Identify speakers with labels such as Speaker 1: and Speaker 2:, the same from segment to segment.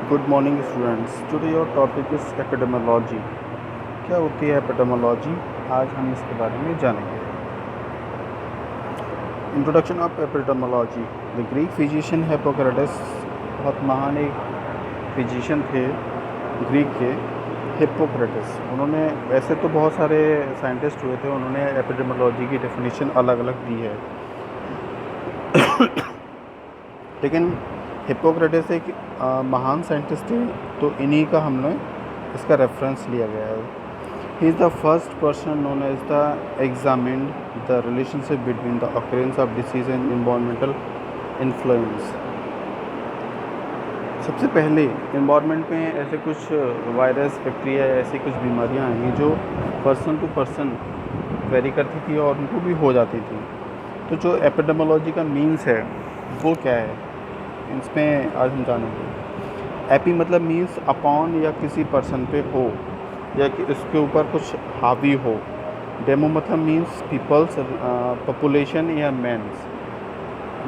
Speaker 1: Good morning students. Today your topic is epidemiology. क्या होती है एपिडेमियोलॉजी? आज हम इसके बारे में जानेंगे। Introduction of epidemiology. The Greek physician Hippocrates, बहुत महान एक फिजिशियन थे ग्रीक के, हिप्पोक्रेटस। उन्होंने, वैसे तो बहुत सारे साइंटिस्ट हुए थे, उन्होंने एपिडेमियोलॉजी की डेफिनेशन अलग अलग दी है, लेकिन हिप्पोक्रेटस एक महान साइंटिस्ट थे, तो इन्हीं का हमने इसका रेफरेंस लिया गया है। He is the first person known as the examined the relationship between the occurrence of disease and environmental influence. सबसे पहले इन्वायरमेंट में ऐसे कुछ वायरस, बैक्टीरिया, ऐसी कुछ बीमारियां आई जो पर्सन टू पर्सन वेरी करती थी और उनको भी हो जाती थी। तो जो एपिडेमियोलॉजी का मीन्स है वो क्या है, इसमें आज हम जानेंगे। एपी मतलब मीन्स अपॉन या किसी पर्सन पे हो या कि उसके ऊपर कुछ हावी हो। डेमो मतलब मीन्स पीपल्स, पॉपुलेशन या मैंस।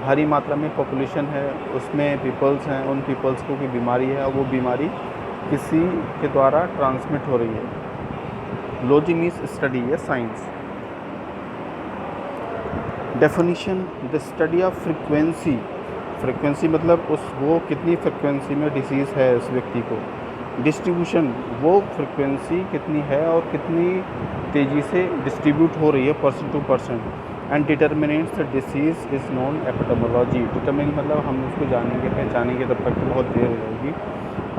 Speaker 1: भारी मात्रा में पॉपुलेशन है, उसमें पीपल्स हैं, उन पीपल्स को कोई बीमारी है और वो बीमारी किसी के द्वारा ट्रांसमिट हो रही है। लॉजी मीन्स स्टडी या science. Definition, the study of frequency. Frequency मतलब वो कितनी फ्रीक्वेंसी में डिसीज़ है उस व्यक्ति को। डिस्ट्रीब्यूशन, वो फ्रीक्वेंसी कितनी है और कितनी तेज़ी से डिस्ट्रीब्यूट हो रही है person to person. And determinants the disease is known epidemiology. Determine मतलब हम उसको जानेंगे, पहचानेंगे, तब तक बहुत देर हो जाएगी,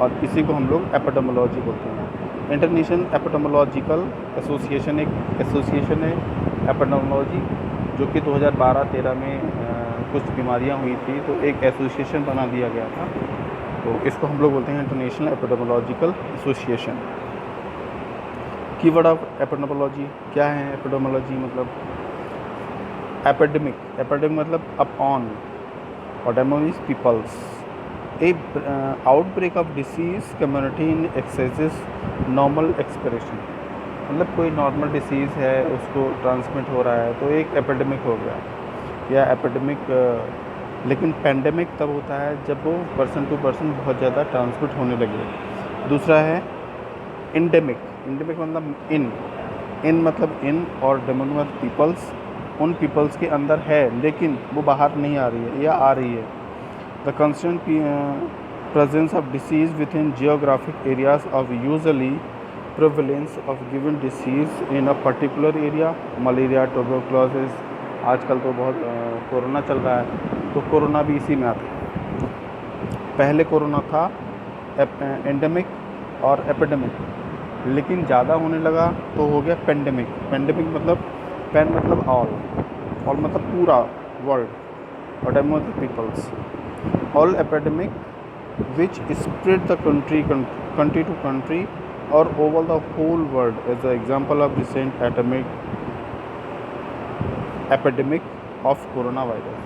Speaker 1: और इसी को हम लोग एपिडेमियोलॉजी बोलते हैं। इंटरनेशनल एपिडेमियोलॉजिकल एसोसिएशन एक एसोसिएशन है एपिडेमियोलॉजी, जो कि 2012-13 में कुछ बीमारियां हुई थी, तो एक एसोसिएशन बना दिया गया था, तो इसको हम लोग बोलते हैं international epidemiological association. Keyword of epidemiology क्या है? एपिडेमियोलॉजी मतलब एपिडेमिक। एपिडेमिक मतलब अपॉन, और demo means peoples. A outbreak of disease community in excesses normal expression, मतलब कोई नॉर्मल डिसीज़ है उसको ट्रांसमिट हो रहा है तो एक एपिडेमिक हो गया या एपिडेमिक। लेकिन पेंडेमिक तब होता है जब वो पर्सन टू पर्सन बहुत ज़्यादा ट्रांसमिट होने लगे। दूसरा है इंडेमिक। इंडेमिक मतलब इन मतलब इन, और डेमोनिक मतलब पीपल्स। उन पीपल्स के अंदर है लेकिन वो बाहर नहीं आ रही है या आ रही है। The constant presence of disease within geographic areas of usually prevalence of given disease in a particular area. Malaria, tuberculosis, आजकल तो बहुत कोरोना चल रहा है, तो कोरोना भी इसी में आता है। पहले कोरोना था एंडेमिक और एपिडेमिक, लेकिन ज़्यादा होने लगा तो हो गया पेंडेमिक। पेंडेमिक मतलब पेन मतलब ऑल मतलब पूरा वर्ल्ड, और डेमो मतलब peoples. All epidemic which spread the country to country or over the whole world as the example of recent epidemic of corona virus.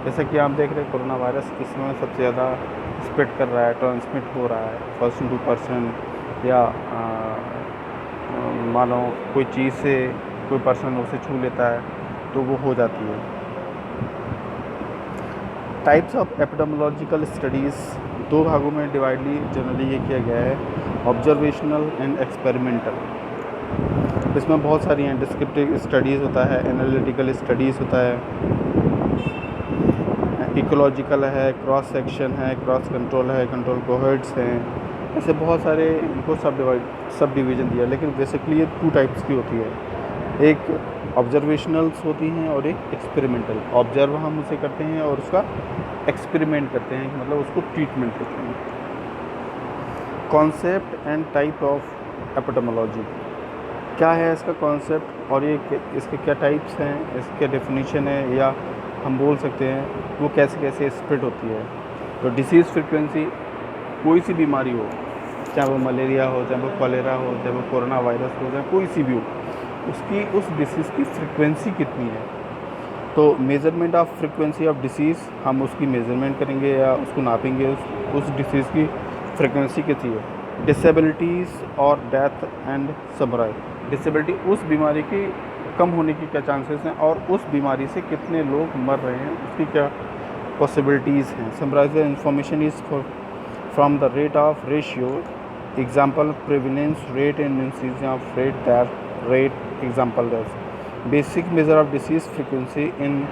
Speaker 1: जैसा कि आप देख रहे हैं कोरोना वायरस इस समय सबसे ज़्यादा स्प्रेड कर रहा है, ट्रांसमिट हो रहा है पर्सन टू पर्सन, या मानो कोई चीज़ से कोई पर्सन उसे छू लेता है तो वो हो जाती है। टाइप्स ऑफ एपिडेमियोलॉजिकल स्टडीज़ दो भागों में डिवाइडली जनरली ये किया गया है, ऑब्जर्वेशनल एंड एक्सपेरिमेंटल। इसमें बहुत सारी हैं। डिस्क्रिप्टिव स्टडीज़ होता है, एनालिटिकल स्टडीज़ होता है, इकोलॉजिकल है, क्रॉस सेक्शन है, क्रॉस कंट्रोल है, कंट्रोल कोहेट्स हैं। ऐसे बहुत सारे इनको सब डिवीज़न दिया, लेकिन बेसिकली ये 2 टाइप्स की होती है। एक ऑब्जर्वेशनल्स होती हैं और एक एक्सपेरिमेंटल। ऑब्जर्व हम उसे करते हैं और उसका एक्सपेरिमेंट करते हैं, मतलब उसको ट्रीटमेंट करते हैं। Concept and type of epidemiology, क्या है इसका कॉन्सेप्ट और ये इसके क्या टाइप्स हैं, इसके डेफिनेशन है, या हम बोल सकते हैं वो कैसे कैसे स्प्रेड होती है। तो डिसीज़ फ्रीक्वेंसी, कोई सी बीमारी हो, चाहे वो मलेरिया हो, चाहे वो कॉलेरा हो, चाहे वो कोरोना वायरस हो, चाहे कोई सी भी हो, उसकी उस डिसीज़ की फ्रीक्वेंसी कितनी है। तो measurement of frequency of disease, हम उसकी मेज़रमेंट करेंगे या उसको नापेंगे, उस डिसीज़ की फ्रीक्वेंसी कितनी है। डिसेबिलिटीज़ और डेथ एंड समराइज। डिसेबिलिटी उस बीमारी की कम होने की क्या चांसेस हैं और उस बीमारी से कितने लोग मर रहे हैं, उसकी क्या पॉसिबिलिटीज़ हैं। Summarise the information is from the rate of ratio. Example, prevalence rate and incidence of rate, that rate example is basic measure of disease frequency in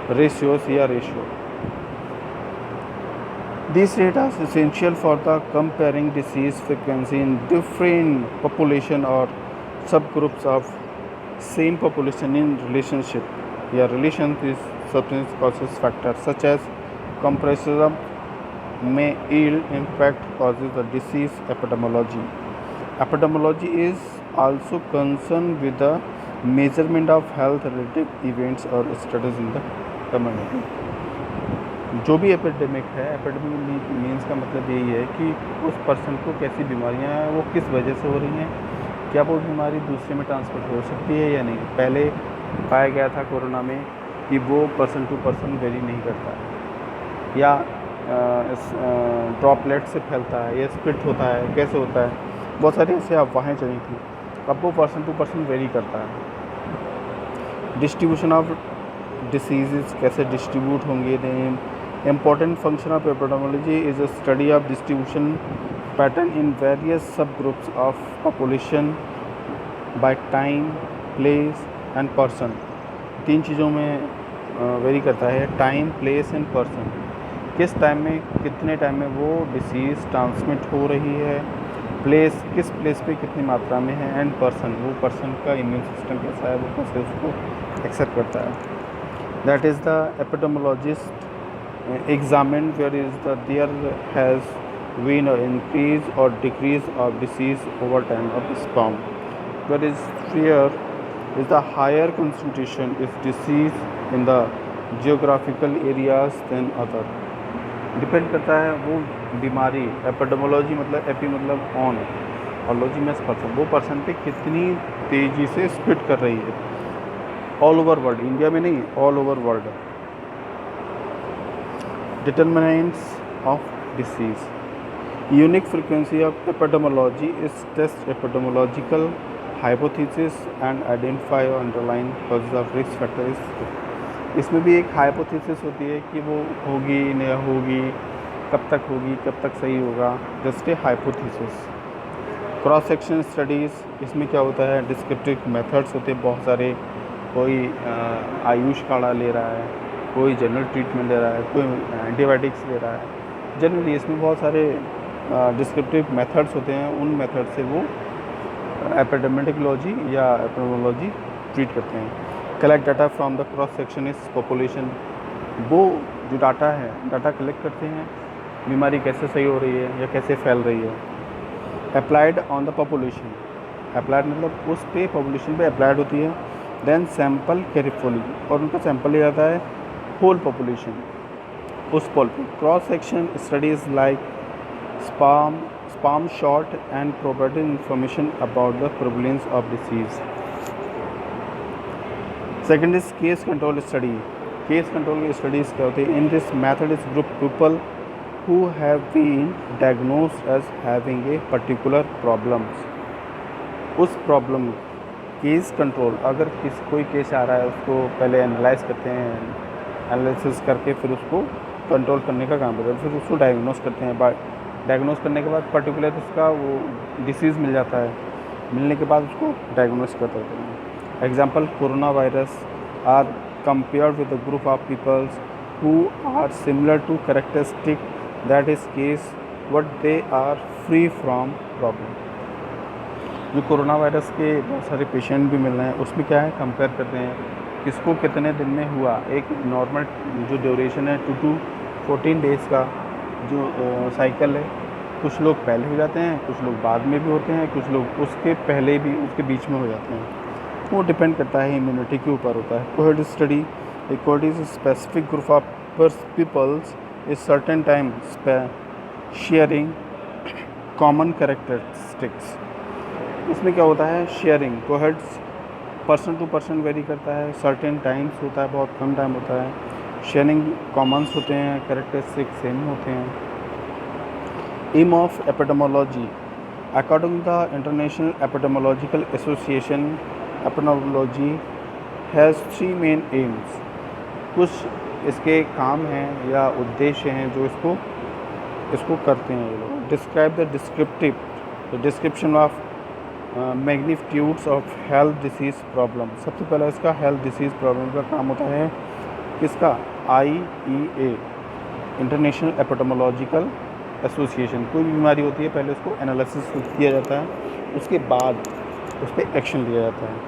Speaker 1: ratios या ratio. These data is essential for the comparing disease frequency in different population or subgroups of same population in relationship. Yeah, relation is substance causes factors such as comparison may yield impact causes the disease epidemiology. Epidemiology is also concerned with the measurement of health related events or studies in the community. जो भी epidemic है, epidemic means का मतलब यही है कि उस person को कैसी बीमारियां हैं, वो किस वजह से हो रही हैं, क्या वो बीमारी दूसरे में ट्रांसफर हो सकती है या नहीं. पहले पाया गया था कोरोना में कि वो पर्सन टू पर्सन वेरी नहीं करता है या ड्रॉपलेट से फैलता है या स्प्लिट होता है, कैसे होता है, बहुत सारी ऐसे अफवाहें चली थी. अब वो पर्सन टू पर्सन वेरी करता है. डिस्ट्रीब्यूशन ऑफ डिसीज़ कैसे डिस्ट्रीब्यूट होंगे. Important function of epidemiology is a study of distribution pattern in various subgroups of population by time, place and person. 3 चीज़ों में वेरी करता है, टाइम, प्लेस एंड पर्सन. किस time में, कितने time में वो डिसीज़ ट्रांसमिट हो रही है, प्लेस, किस प्लेस पे कितनी मात्रा में है, एंड पर्सन, वो पर्सन का इम्यून सिस्टम कैसा है, वो कैसे उसको एक्सेप्ट करता है. That is the epidemiologist examined where is the there has been an increase or decrease of disease over time of the sperm. Where is fear is the higher concentration is disease in the geographical areas than other. Depend करता है वो बीमारी. Epidemiology मतलब AP मतलब on और logy में person, वो person पे कितनी तेज़ी से स्प्रेड कर रही है ऑल ओवर वर्ल्ड, इंडिया में नहीं, all over world. Determinants of disease. Unique frequency of epidemiology is test epidemiological hypothesis and identify underline causes of risk factors. इसमें भी एक हाइपोथेसिस होती है कि वो होगी नहीं होगी, कब तक होगी, कब तक सही होगा, just a hypothesis. Cross section studies, इसमें क्या होता है, डिस्क्रिप्टिव मेथड्स होते हैं बहुत सारे. कोई आयुष काढ़ा ले रहा है, कोई जनरल ट्रीटमेंट ले रहा है, कोई एंटीबायोटिक्स ले रहा है. जनरली इसमें बहुत सारे डिस्क्रिप्टिव मेथड्स होते हैं. उन मेथड से वो एपिडेमियोलॉजी या एपिडेमियोलॉजी ट्रीट करते हैं. Collect data from the cross section इस पॉपुलेशन. वो जो डाटा है, डाटा कलेक्ट करते हैं, बीमारी कैसे सही हो रही है या कैसे फैल रही है. Applied on the population. Applied मतलब उस पे पॉपुलेशन पे अप्लाइड होती है. देन सैम्पल केयरफुली, और उनका सैंपल लिया जाता है होल पॉपुलेशन उस पोल पे. Cross section studies like sperm shot and provide information about the prevalence of disease. Second is case control study. Case control की स्टडीज़ क्या होती है. In this method is group people who have been diagnosed as having a particular problems. उस problem case control, अगर कोई case आ रहा है उसको पहले एनालाइज करते हैं, एनालिसिस करके फिर उसको कंट्रोल करने का काम करते हैं, फिर उसको डायग्नोस करते हैं. डायग्नोस करने के बाद पर्टिकुलर उसका वो डिसीज़ मिल जाता है, मिलने के बाद उसको डायग्नोस कर देते हैं. Example, corona virus are compared with the group of peoples who are similar to characteristic, that is case what they are free from problem. जो कोरोना वायरस के बहुत सारे पेशेंट भी मिल रहे हैं, उसमें क्या है, कंपेयर करते हैं किसको कितने दिन में हुआ. एक नॉर्मल जो ड्यूरेशन है 2 to 14 डेज़ का जो साइकिल है, कुछ लोग पहले हो जाते हैं, कुछ लोग बाद में भी होते हैं, कुछ लोग उसके पहले भी उसके बीच में हो जाते हैं. वो डिपेंड करता है इम्यूनिटी के ऊपर होता है. कोहेड study. According to specific group of peoples is certain time sharing common characteristics. इसमें क्या होता है, शेयरिंग. कोहेड्स पर्सन टू पर्सन वेरी करता है, सर्टेन टाइम्स होता है, बहुत कम टाइम होता है. शेयरिंग कॉमन्स होते हैं, कैरेक्टरिस्टिक्स सेम होते हैं. Aim of epidemiology. According the international epidemiological association, epidemiology has 3 main aims. कुछ इसके काम हैं या उद्देश्य हैं जो इसको इसको करते हैं ये लोग। Describe the description of magnitudes of health disease problem. सबसे पहला इसका हेल्थ डिसीज़ प्रॉब्लम का काम होता है किसका, IEA, इंटरनेशनल एपिडेमियोलॉजिकल एसोसिएशन। कोई भी बीमारी होती है पहले उसको एनालिसिस किया जाता है, उसके बाद उस पर एक्शन लिया जाता है।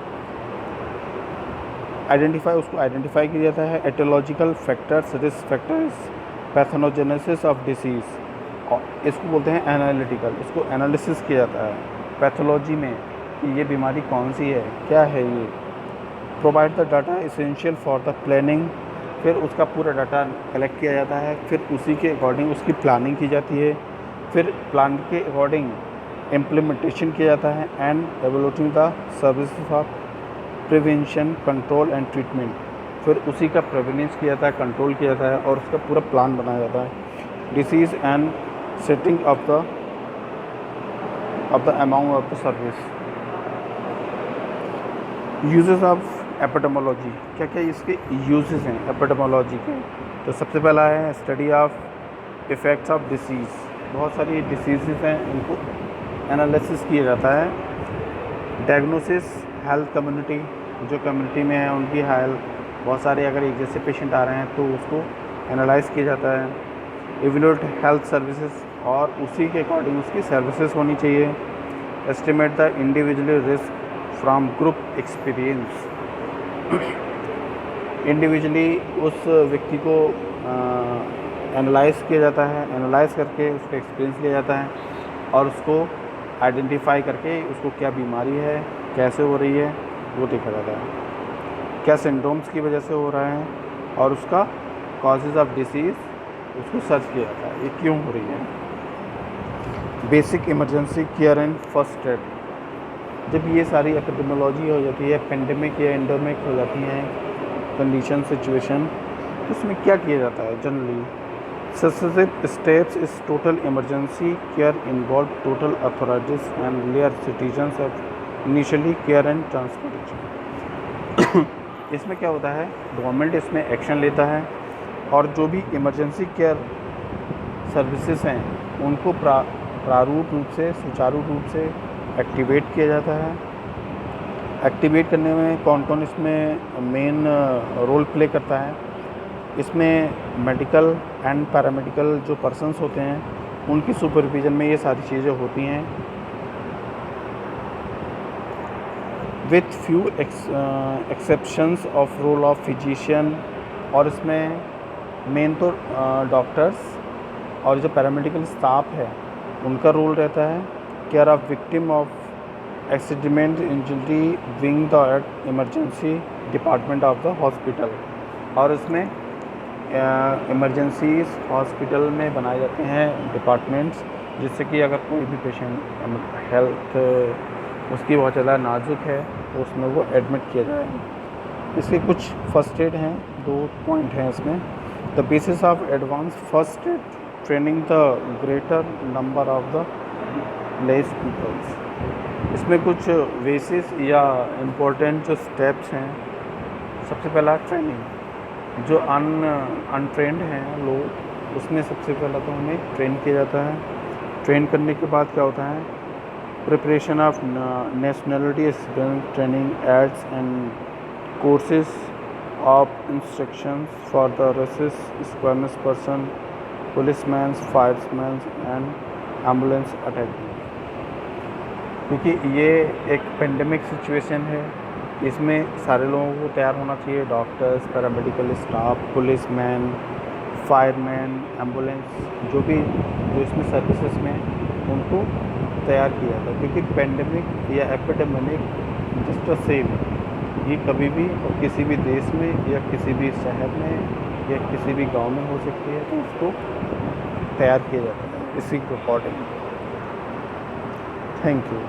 Speaker 1: उसको आइडेंटिफाई किया जाता है। Aetiological factors, risk factors, pathogenesis of disease, और इसको बोलते हैं एनालिटिकल। इसको एनालिसिस किया जाता है पैथोलॉजी में कि ये बीमारी कौन सी है, क्या है ये। Provide the data essential for the planning, फिर उसका पूरा डाटा कलेक्ट किया जाता है, फिर उसी के अकॉर्डिंग उसकी प्लानिंग की जाती है, फिर प्लान के अकॉर्डिंग इम्प्लीमेंटेशन किया जाता है। And evaluating the services of prevention, control and treatment, फिर उसी का प्रिवेंस किया जाता है, कंट्रोल किया जाता है और उसका पूरा प्लान बनाया जाता है। Disease and setting of the amount of the service. Uses of epidemiology, क्या क्या इसके यूजेस हैं एपिडेमियोलॉजी के। तो सबसे पहला है study of effects of disease. बहुत सारी डिसीज़ हैं, इनको एनालिसिस किया जाता है। डायग्नोसिस, हेल्थ कम्युनिटी, जो कम्युनिटी में है उनकी हेल्थ, बहुत सारे अगर एक जैसे पेशेंट आ रहे हैं तो उसको एनालाइज किया जाता है। इवैल्यूएट हेल्थ सर्विसेज, और उसी के अकॉर्डिंग उसकी सर्विसेज होनी चाहिए। Estimate the individual risk from group experience, individually उस व्यक्ति को एनालाइज किया जाता है, एनालाइज करके उसका एक्सपीरियंस लिया जाता है और उसको आइडेंटिफाई करके उसको क्या बीमारी है, कैसे हो रही है, वो देखा जाता है। क्या सिंड्रोम्स की वजह से हो रहा है और उसका कॉजेज़ ऑफ डिसीज़ उसको सर्च किया जाता है, ये क्यों हो रही है। Basic emergency care and first aid, जब ये सारी एपिडेमियोलॉजी हो जाती है, पेंडेमिक या एंडेमिक हो जाती हैं कंडीशन, सिचुएशन, तो उसमें क्या किया जाता है जनरली। सक्सेसिव स्टेप्स इस total emergency care involve total authorities and layer citizens of initially care and transportation. इसमें क्या होता है, गवर्नमेंट इसमें एक्शन लेता है और जो भी इमरजेंसी केयर सर्विसेज हैं उनको प्रारूप रूप से, सुचारू रूप से एक्टिवेट किया जाता है। एक्टिवेट करने में कौन कौन इसमें मेन रोल प्ले करता है, इसमें मेडिकल एंड पैरामेडिकल जो पर्सन्स होते हैं उनकी सुपरविज़न में ये सारी चीज़ें होती हैं, with few exceptions of role of physician. और इसमें मेन तो डॉक्टर्स और जो पैरामेडिकल स्टाफ है उनका रोल रहता है। Care of victim of accident injury wing the emergency department of the hospital, और इसमें इमरजेंसी हॉस्पिटल में बनाए जाते हैं डिपार्टमेंट्स, जिससे कि अगर कोई भी पेशेंट हेल्थ उसकी बहुत ज़्यादा नाजुक है तो उसमें वो एडमिट किया जाए। इसके कुछ फर्स्ट एड हैं, 2 पॉइंट हैं इसमें। The basis of advance first aid training the greater number of the less peoples. इसमें कुछ बेसिस या इम्पोर्टेंट जो स्टेप्स हैं, सबसे पहला ट्रेनिंग, जो अनट्रेंड हैं लोग, उसमें सबसे पहला तो उन्हें ट्रेन किया जाता है। ट्रेन करने के बाद क्या होता है, preparation of nationality student training aids and courses of instructions for the rescue squads person, policeman, fireman and ambulance attendant. क्योंकि ये एक पेंडेमिक सिचुएशन है, इसमें सारे लोगों को तैयार होना चाहिए, doctors, paramedical staff, policeman, fireman, ambulance, जो इसमें सर्विसेज में उनको तैयार किया जाता है। क्योंकि पेंडेमिक या एपिडेमिक जस्ट अ सेम, ये कभी भी और किसी भी देश में या किसी भी शहर में या किसी भी गांव में हो सकती है, तो उसको तैयार किया जाता है इसी के अकॉर्डिंग। Thank you.